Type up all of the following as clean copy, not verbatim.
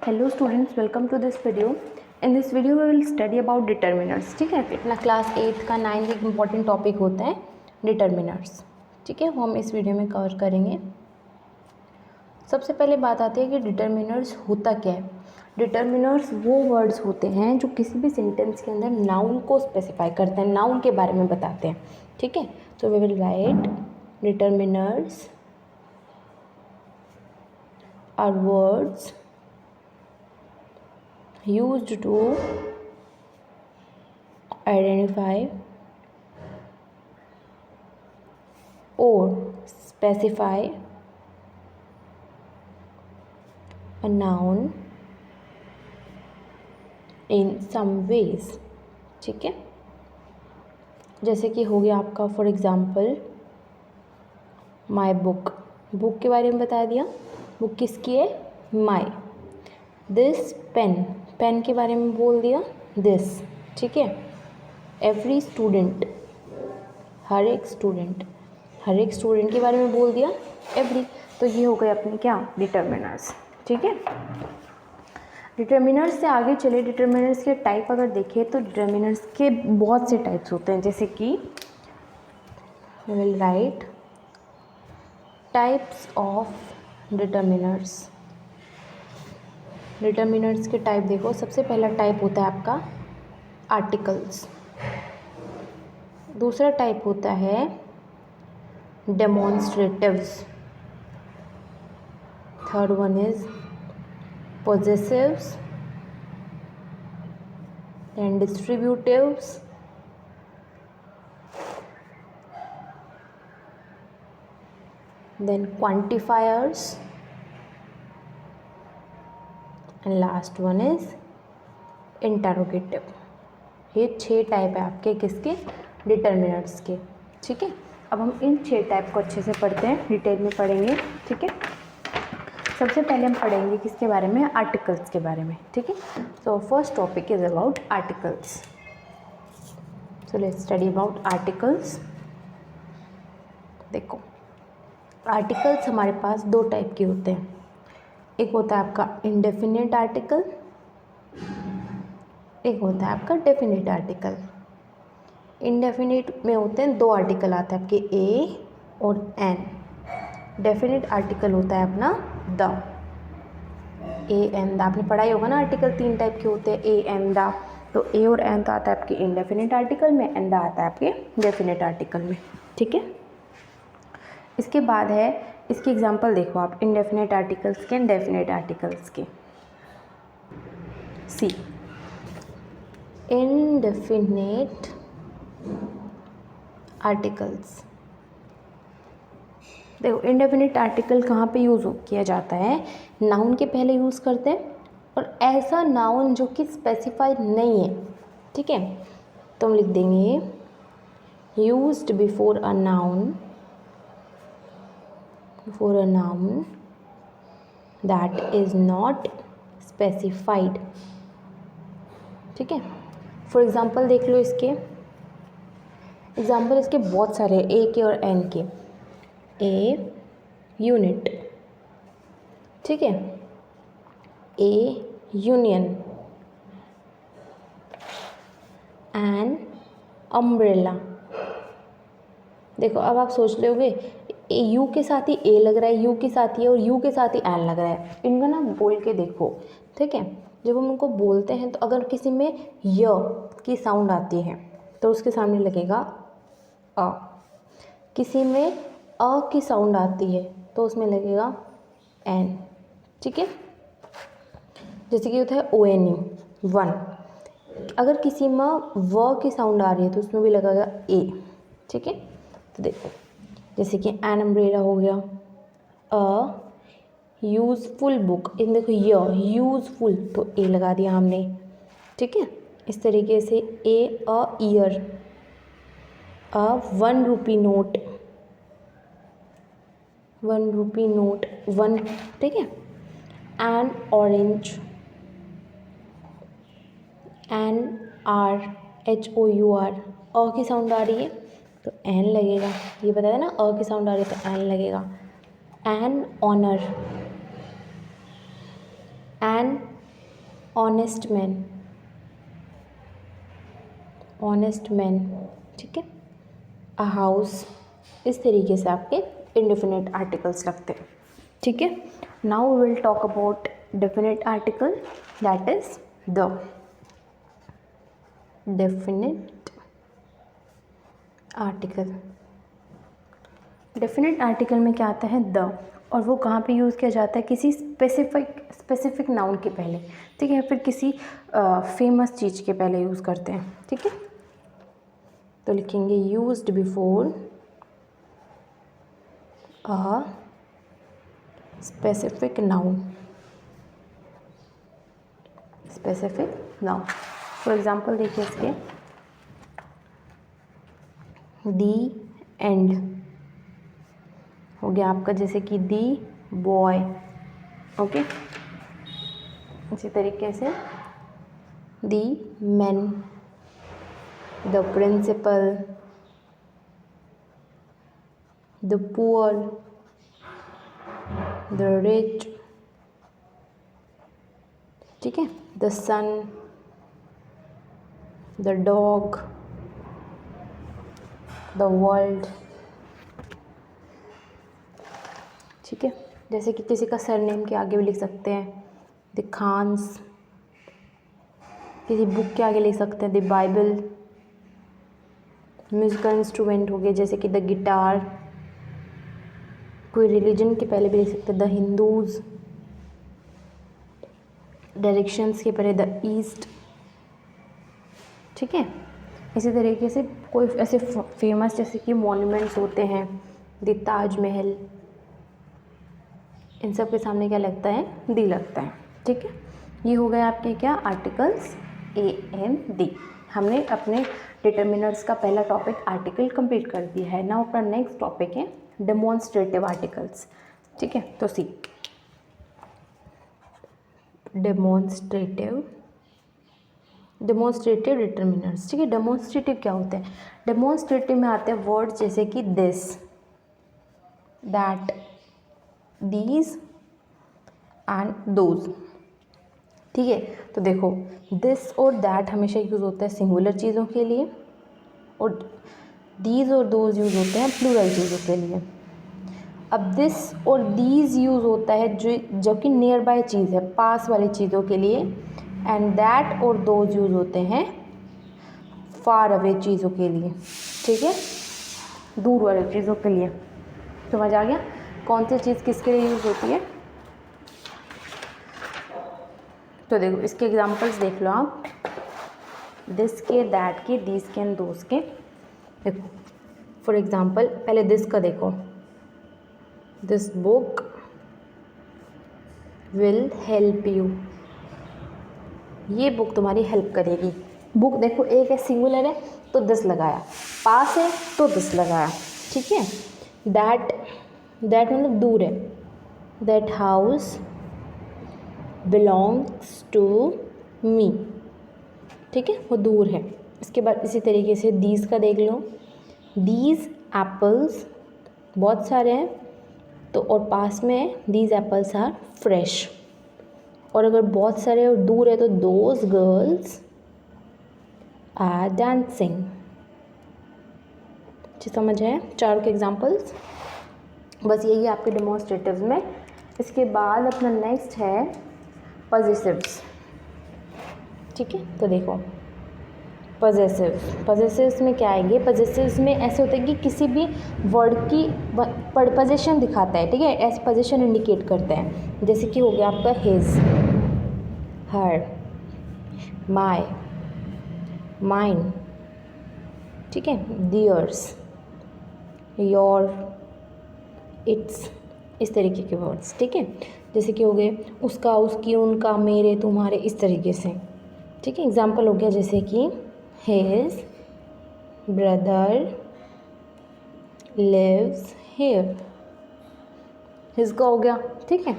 Hello students, welcome to this video. In this video we will study about determiners. ठीक है, अपना class 8 का 9th एक important topic होता है डिटर्मिनर्स। ठीक है, वो हम इस वीडियो में कवर करेंगे। सबसे पहले बात आती है कि डिटर्मिनर्स होता क्या है। डिटर्मिनर्स वो वर्ड्स होते हैं जो किसी भी सेंटेंस के अंदर नाउन को स्पेसिफाई करते हैं, नाउन के बारे में बताते हैं। ठीक है, तो we will write determiners are words used to identify or specify a noun in some ways। ठीक है, जैसे कि हो गया आपका for example my book, book के बारे में बता दिया, बुक किसकी है, माई। दिस पेन, पेन के बारे में बोल दिया, दिस। ठीक है, एवरी स्टूडेंट, हर एक स्टूडेंट, हर एक स्टूडेंट के बारे में बोल दिया, एवरी। तो ये हो गए अपने क्या, डिटर्मिनर्स। ठीक है, डिटर्मिनर्स से आगे चले। डिटर्मिनर्स के टाइप अगर देखें तो डिटर्मिनर्स के बहुत से टाइप्स होते हैं, जैसे कि we will write types of determiners. Determiners के टाइप देखो, सबसे पहला टाइप होता है आपका आर्टिकल्स, दूसरा टाइप होता है demonstratives, third one is possessives, then distributives, then quantifiers, and last one is interrogative. ये 6 टाइप है आपके किसके, डिटर्मिनर्स के। ठीक है, अब हम इन 6 टाइप को अच्छे से पढ़ते हैं, डिटेल में पढ़ेंगे। ठीक है, सबसे पहले हम पढ़ेंगे किसके बारे में, आर्टिकल्स के बारे में। ठीक है, so first topic is about articles. So let's study about articles. देखो, आर्टिकल्स हमारे पास 2 टाइप के होते हैं। एक होता है आपका इंडेफिनिट आर्टिकल, एक होता है आपका डेफिनिट आर्टिकल। इंडेफिनिट में होते हैं 2 आर्टिकल आते हैं आपके, ए और एन। डेफिनिट आर्टिकल होता है अपना द, ए एन द। आपने पढ़ाई होगा ना, आर्टिकल 3 टाइप के होते हैं, ए एन द। तो ए और एन तो आता है आपके इंडेफिनिट आर्टिकल में, एन द आता है आपके डेफिनिट आर्टिकल में। ठीक है, इसके बाद है, इसकी एग्जांपल देखो आप इंडेफिनिट आर्टिकल्स के, डेफिनिट आर्टिकल्स के। सी, indefinite आर्टिकल्स। देखो, इंडेफिनिट आर्टिकल कहाँ पे यूज़ किया जाता है, नाउन के पहले यूज़ करते हैं, और ऐसा नाउन जो कि स्पेसिफाइड नहीं है। ठीक है, तो हम लिख देंगे used before a noun, before a noun that is not specified. ठीक है, फॉर एग्ज़ाम्पल देख लो, इसके एग्ज़ाम्पल इसके बहुत सारे हैं, ए के और एन के। ए यूनिट, ठीक है, ए यूनियन, एन अम्ब्रेला। देखो, अब आप सोच लोगे यू के साथ ही ए लग रहा है, यू के साथ ही, और यू के साथ ही एन लग रहा है। इनको ना बोल के देखो। ठीक है, जब हम उनको बोलते हैं तो अगर किसी में य की साउंड आती है तो उसके सामने लगेगा अ, किसी में अ की साउंड आती है तो उसमें लगेगा एन। ठीक है, जैसे कि होता है ओ एन यू, वन। अगर किसी में व की साउंड आ रही है तो उसमें भी लगेगा ए। ठीक है, तो देखो, जैसे कि एन अम्ब्रेला हो गया, अ यूज़फुल बुक, इन देखो यूज़फुल, तो ए लगा दिया हमने। ठीक है, इस तरीके से a a year, a 1 rupee note, 1 rupee note, 1। ठीक है, an orange, an hour H O U R, अ की साउंड आ रही है तो एन लगेगा, ये बताया ना, अ की साउंड आ रही है तो एन लगेगा। An honour, an honest man, honest man, ठीक है। अ हाउस, इस तरीके से आपके इंडेफिनिट आर्टिकल्स लगते हैं, ठीक है। Now will talk about definite article, that is the. Definite article, definite article में क्या आता है? द, और वो कहाँ पे यूज़ किया जाता है? किसी स्पेसिफिक नाउन के पहले, ठीक है, फिर किसी फेमस चीज़ के पहले यूज़ करते हैं, ठीक है। तो लिखेंगे used before a specific noun, specific noun. For example देखिए इसके, दी एंड हो गया आपका, जैसे कि दी बॉय, ओके। इसी तरीके से the man, the principal, the poor, the rich, ठीक है, the sun, the dog, the world, ठीक है। जैसे कि किसी का सरनेम के आगे भी लिख सकते हैं द खान्स, किसी बुक के आगे लिख सकते हैं द बाइबल। म्यूजिकल इंस्ट्रूमेंट हो गए जैसे कि द गिटार, कोई रिलीजन के पहले भी लिख सकते हैं द हिंदूज, डायरेक्शंस के पहले द ईस्ट, ठीक है। इसी तरीके से कोई ऐसे फेमस जैसे कि मॉन्यूमेंट्स होते हैं, द ताजमहल, इन सब के सामने क्या लगता है? दी लगता है, ठीक है। ये हो गए आपके क्या आर्टिकल्स ए एंड डी। हमने अपने डिटर्मिनर्स का पहला टॉपिक आर्टिकल कंप्लीट कर दिया है। नाउ अपना नेक्स्ट टॉपिक है डेमोन्स्ट्रेटिव आर्टिकल्स, ठीक है। तो सी डेमोन्स्ट्रेटिव डिटर्मिनर्स, ठीक है। डेमोन्स्ट्रेटिव क्या होते हैं? डेमोन्स्ट्रेटिव में आते हैं वर्ड्स जैसे कि this, that, these and those, ठीक है। तो देखो दिस और दैट हमेशा यूज़ होता है सिंगुलर चीज़ों के लिए, और दीज और दोज यूज़ होते हैं प्लूरल चीज़ों के लिए। अब दिस और दीज यूज़ होता है जो कि नियर बाय चीज़ है, पास वाली चीज़ों के लिए, एंड दैट और दोज यूज़ होते हैं फार अवे चीज़ों के लिए, ठीक है, दूर वाले चीज़ों के लिए। समझ आ गया कौन सी चीज़ किसके लिए यूज़ होती है? तो देखो इसके एग्जांपल्स देख लो आप, दिस के, दैट के, दीज के एंड दोज के। देखो फॉर एग्जांपल पहले दिस का देखो, this book will help you, ये बुक तुम्हारी हेल्प करेगी। बुक देखो एक है, सिंगुलर है तो दिस लगाया, पास है तो दिस लगाया, ठीक है। दैट मतलब दूर है, that house belongs to me, ठीक है, वो दूर है। इसके बाद इसी तरीके से दीज का देख लो, दीज एप्पल्स बहुत सारे हैं तो, और पास में है दीज एप्पल्स आर फ्रेश, और अगर बहुत सारे और दूर है तो दोज गर्ल्स आर डांसिंग। समझ आया चारों के एग्जाम्पल्स? बस यही है आपके डेमोन्स्ट्रेटिव्स में। इसके बाद अपना नेक्स्ट है पजेसिव्स, ठीक है। तो देखो पजेसिव्स में क्या आएंगे? पजेसिव्स में ऐसे होता है कि किसी भी वर्ड की पोजीशन दिखाता है, ठीक है, ऐसे पोजीशन इंडिकेट करते हैं। जैसे कि हो गया आपका हिज, हर, माय, माइन, ठीक है, दियर्स, योर, इट्स, इस तरीके के वर्ड्स, ठीक है। जैसे कि हो गए उसका, उसकी, उनका, मेरे, तुम्हारे, इस तरीके से, ठीक है। एग्जाम्पल हो गया जैसे कि his brother lives here, his का हो गया, ठीक है।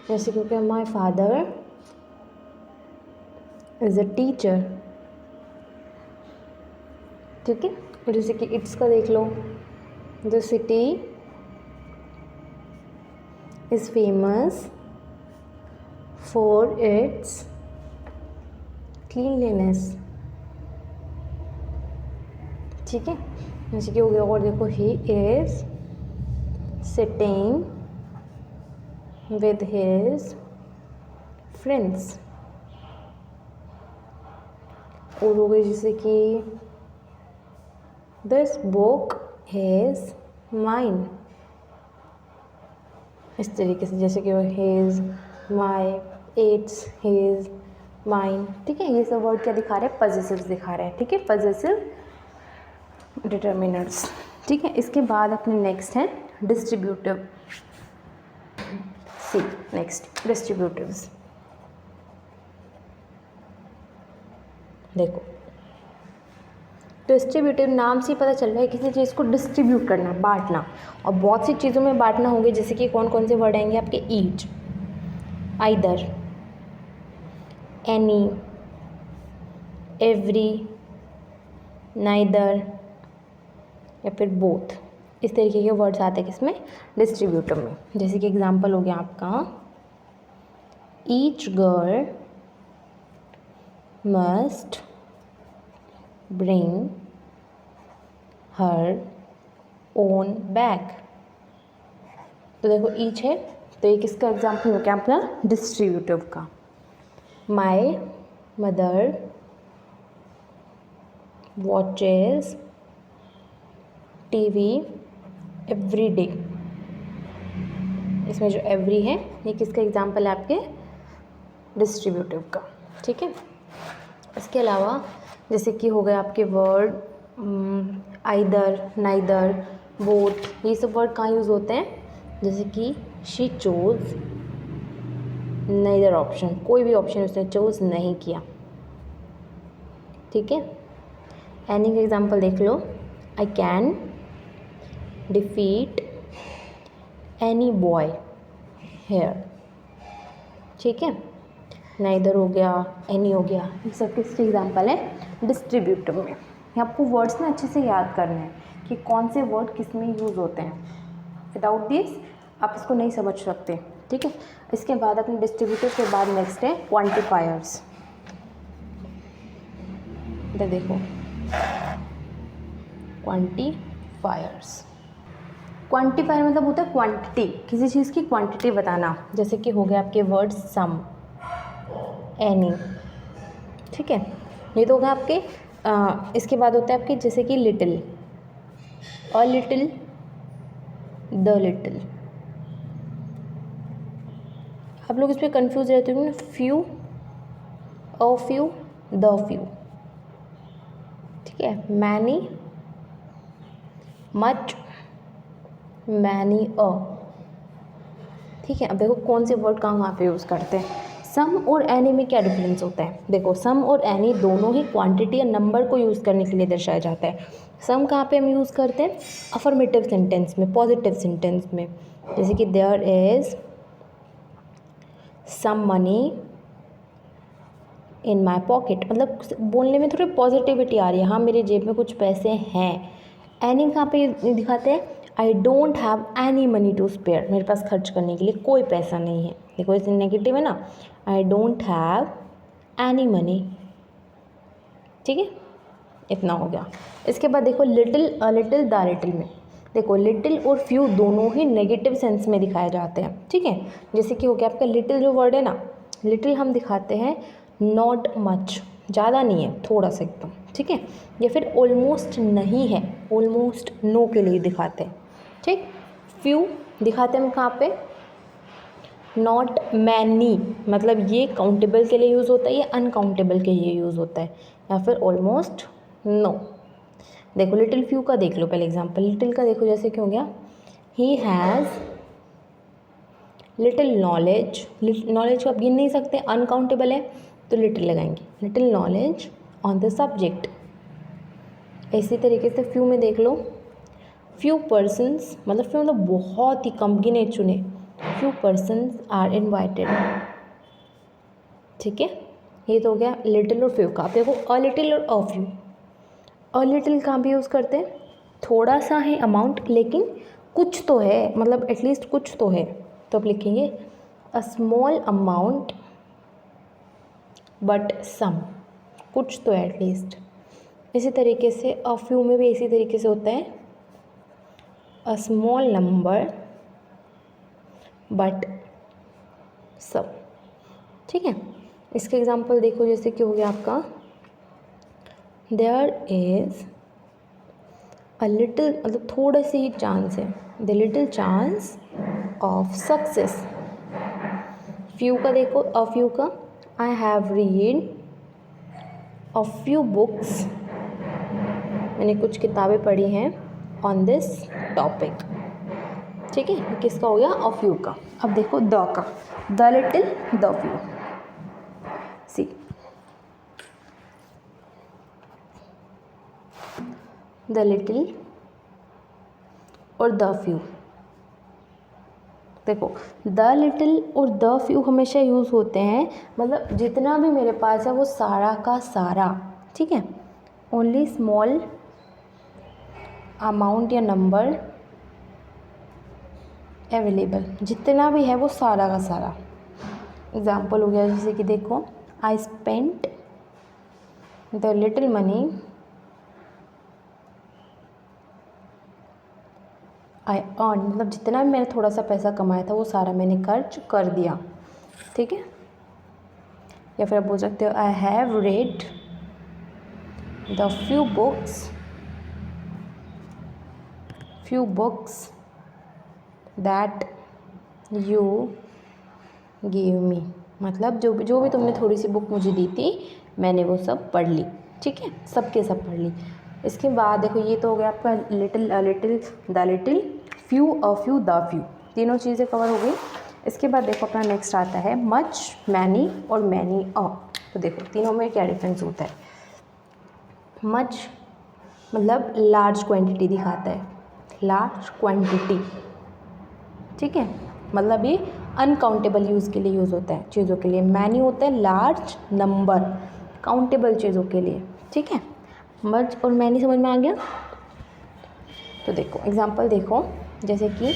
जैसे कि हो गया my father is a teacher, ठीक है। और जैसे कि इट्स का देख लो, the city is famous for its cleanliness, ठीक है। जैसे कि हो गया, और देखो he is sitting with his friends, और हो गई जैसे कि दिस बुक इज़ माइन, इस तरीके से, जैसे कि his, my, it's, his, mine, ठीक है। ये सब वर्ड क्या दिखा रहे हैं, पजेसिव्स दिखा रहे हैं, ठीक है, पजेसिव डिटर्मिनर्स, ठीक है। इसके बाद अपने नेक्स्ट है डिस्ट्रीब्यूटिव। सी नेक्स्ट डिस्ट्रीब्यूटिव्स, देखो डिस्ट्रीब्यूटिव नाम से ही पता चल रहा है किसी चीज़ को डिस्ट्रीब्यूट करना, बांटना, और बहुत सी चीज़ों में बांटना होंगे, जैसे कि कौन कौन से वर्ड आएंगे आपके, each, either, any, every, neither, या फिर बोथ, इस तरीके के वर्ड्स आते हैं किसमें, डिस्ट्रीब्यूटिव में। जैसे कि एग्जांपल हो गया आपका, each girl must bring her own bag. तो देखो ईच है, तो ये किसका एग्जाम्पल हो गया आपका, डिस्ट्रीब्यूटिव का। My mother watches TV every day, इसमें जो एवरी है ये किसका एग्जाम्पल है, आपके डिस्ट्रीब्यूटिव का, ठीक है। इसके अलावा जैसे कि हो गए आपके वर्ड आइदर, नाइदर, बोथ, ये सब वर्ड कहाँ यूज़ होते हैं, जैसे कि शी चोज नाइदर ऑप्शन, कोई भी ऑप्शन उसने चोज नहीं किया, ठीक है। एनी का एग्जाम्पल देख लो, I can defeat any boy here, ठीक है। नाइदर हो गया, एनी हो गया, ये सब किसके एग्जाम्पल है, डिस्ट्रीब्यूटिव में। आपको वर्ड्स ना अच्छे से याद करने हैं कि कौन से वर्ड किस में यूज़ होते हैं, विदाउट दिस आप इसको नहीं समझ सकते, ठीक है। इसके बाद अपने डिस्ट्रीब्यूटिव के बाद नेक्स्ट है क्वांटिफायर्स। इधर देखो, क्वांटिफायर्स, क्वांटिफायर मतलब होता है क्वांटिटी, किसी चीज़ की क्वांटिटी बताना, जैसे कि हो गया आपके वर्ड सम, एनी, ठीक है। ये तो होगा आपके इसके बाद होता है आपके जैसे कि little, a little, the little. आप लोग इस पर कंफ्यूज रहते हो ना, few, a few, the few, ठीक है। मैनी, मच, मैनी, अ, ठीक है। अब देखो कौन से वर्ड कहाँ पे यूज़ करते हैं। सम और एनी में क्या डिफरेंस होता है, देखो सम और एनी दोनों ही क्वांटिटी या नंबर को यूज़ करने के लिए दर्शाया जाता है। सम कहाँ पे हम यूज़ करते हैं, अफर्मेटिव सेंटेंस में, पॉजिटिव सेंटेंस में, जैसे कि there is some money in my pocket, मतलब बोलने में थोड़ी पॉजिटिविटी आ रही है, हाँ मेरी जेब में कुछ पैसे हैं। एनी कहाँ पे दिखाते हैं, I don't have any money to spare, मेरे पास खर्च करने के लिए कोई पैसा नहीं है, देखो इसे नेगेटिव है ना, आई डोंट हैव एनी मनी, ठीक है। इतना हो गया। इसके बाद देखो little, a little, the little में देखो लिटिल और फ्यू दोनों ही नेगेटिव सेंस में दिखाए जाते हैं, ठीक है। जैसे कि हो गया आपका लिटिल जो वर्ड है ना, लिटिल हम दिखाते हैं नॉट मच, ज़्यादा नहीं है, थोड़ा सा एकदम, ठीक है। या फिर ऑलमोस्ट नहीं है, ऑलमोस्ट नो के लिए दिखाते हैं, ठीक। फ्यू दिखाते हैं हम कहाँ पे, नॉट मैनी, मतलब ये काउंटेबल के लिए यूज़ होता है, ये अनकाउंटेबल के लिए यूज़ होता है, या फिर ऑलमोस्ट नो। देखो लिटिल फ्यू का देख लो पहले एग्जांपल, लिटिल का देखो जैसे क्यों गया, he has little knowledge, knowledge को आप गिन नहीं सकते, अनकाउंटेबल है तो लिटिल लगाएंगे, little knowledge on the subject. इसी तरीके से फ्यू में देख लो, फ्यू पर्सन्स, मतलब फ्यू मतलब बहुत ही कम, गिने चुने, फ्यू पर्सन्स आर इन्वाइटेड, ठीक है। ये तो हो गया लिटिल और फ्यू का। आप देखो अ लिटिल और अ फ्यू, अ लिटिल कहाँ भी यूज़ करते हैं, थोड़ा सा है अमाउंट लेकिन कुछ तो है, मतलब एटलीस्ट कुछ तो है, तो आप लिखेंगे a small amount but some, कुछ तो एटलीस्ट। इसी तरीके से अ फ्यू में भी इसी तरीके से होता है, अ स्मॉल नंबर बट सब। ठीक है, इसके एग्जांपल देखो, जैसे कि हो गया आपका देयर इज़ अ लिटिल, मतलब थोड़ा सी ही चांस है, the little chance of success. Few का देखो, अ फ्यू का, I have read a few books, मैंने कुछ किताबें पढ़ी हैं ऑन दिस टॉपिक। ठीक है, ये किसका हो गया, अ फ्यू का। अब देखो द का, the little the few. See the little और द फ्यू। देखो द लिटिल और द फ्यू हमेशा यूज़ होते हैं, मतलब जितना भी मेरे पास है वो सारा का सारा। ठीक है, ओनली स्मॉल अमाउंट या नंबर अवेलेबल, जितना भी है वो सारा का सारा। एग्जाम्पल हो गया, जैसे कि देखो I spent the little money I earn, मतलब जितना भी मैंने थोड़ा सा पैसा कमाया था वो सारा मैंने खर्च कर दिया। ठीक है, या फिर आप बोल सकते हो I have read the few books that you give me, मतलब जो भी तुमने थोड़ी सी बुक मुझे दी थी मैंने वो सब पढ़ ली। ठीक है, सब के सब पढ़ ली। इसके बाद देखो ये तो हो गया आपका little, little, the little, few, a few, the few, तीनों चीज़ें कवर हो गई। इसके बाद देखो अपना नेक्स्ट आता है मच, मैनी और मैनी अ। तो देखो तीनों में क्या डिफरेंस होता है। मच मतलब लार्ज क्वांटिटी दिखाता है, लार्ज क्वांटिटी। ठीक है, मतलब ये अनकाउंटेबल यूज़ के लिए यूज़ होता है, चीज़ों के लिए। मैनी होता है लार्ज नंबर, काउंटेबल चीज़ों के लिए। ठीक है, मच और मैनी समझ में आ गया। तो देखो एग्जांपल देखो, जैसे कि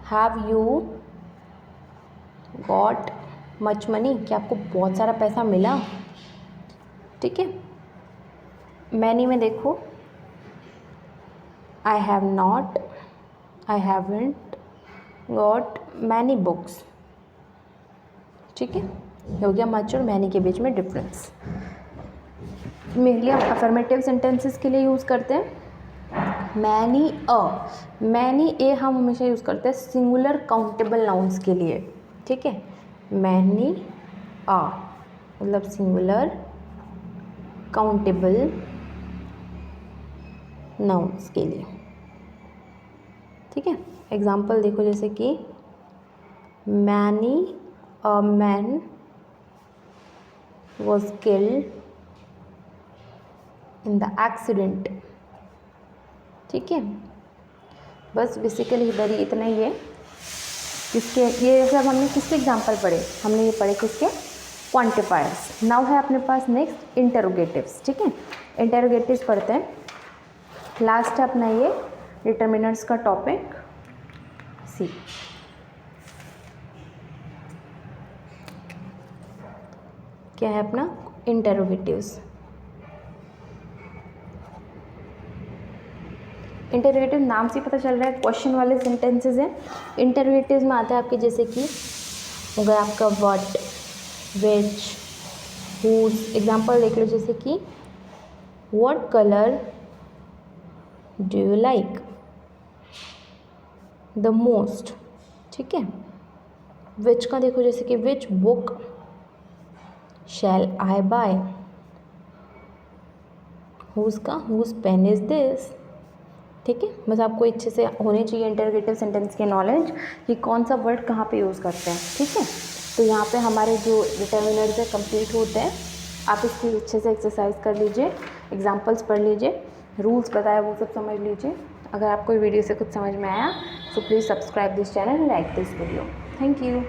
have you got much money, कि आपको बहुत सारा पैसा मिला। ठीक है, मैनी में देखो I have not, I haven't got many books. ठीक है, हो गया मच और मैनी के बीच में डिफरेंस। मेनली हम अफर्मेटिव सेंटेंसेस के लिए यूज़ करते हैं मैनी अ। मैनी ए हम हमेशा यूज़ करते हैं सिंगुलर काउंटेबल नाउन्स के लिए। ठीक है, मैनी आ मतलब सिंगुलर काउंटेबल नाउन्स के लिए। ठीक है, एग्जाम्पल देखो, जैसे कि many a man was killed in the accident। ठीक है, बस बेसिकली इधर ही इतना ही है। किसके ये सब हमने किसके एग्जांपल पढ़े, हमने ये पढ़े किसके, क्वांटिफायर्स। नाउ है अपने पास नेक्स्ट इंटरोगेटिव्स। ठीक है, इंटरोगेटिव्स पढ़ते हैं। लास्ट है अपना ये डिटर्मिनर्स का टॉपिक। सी क्या है अपना इंटरोगेटिव्स। इंटरोगेटिव नाम से पता चल रहा है क्वेश्चन वाले सेंटेंसेस हैं। इंटरोगेटिव्स में आता है आपके जैसे कि हो गया आपका व्हाट, विच, हुज। एग्जांपल देख लो, जैसे कि what colour do you like the most. ठीक है, विच का देखो, जैसे कि which book shall I buy. Whose का हुज पेन इज दिस। ठीक है, बस आपको अच्छे से होने चाहिए इंटरोगेटिव सेंटेंस की नॉलेज कि कौन सा वर्ड कहाँ पे यूज़ करते हैं। ठीक है, तो यहाँ पे हमारे जो डिटर्मिनर्स है कंप्लीट होते हैं। आप इसकी अच्छे से एक्सरसाइज कर लीजिए, एग्जांपल्स पढ़ लीजिए, रूल्स बताया वो सब समझ लीजिए। अगर आपको वीडियो से कुछ समझ में आया तो please subscribe this channel and like this video. Thank you.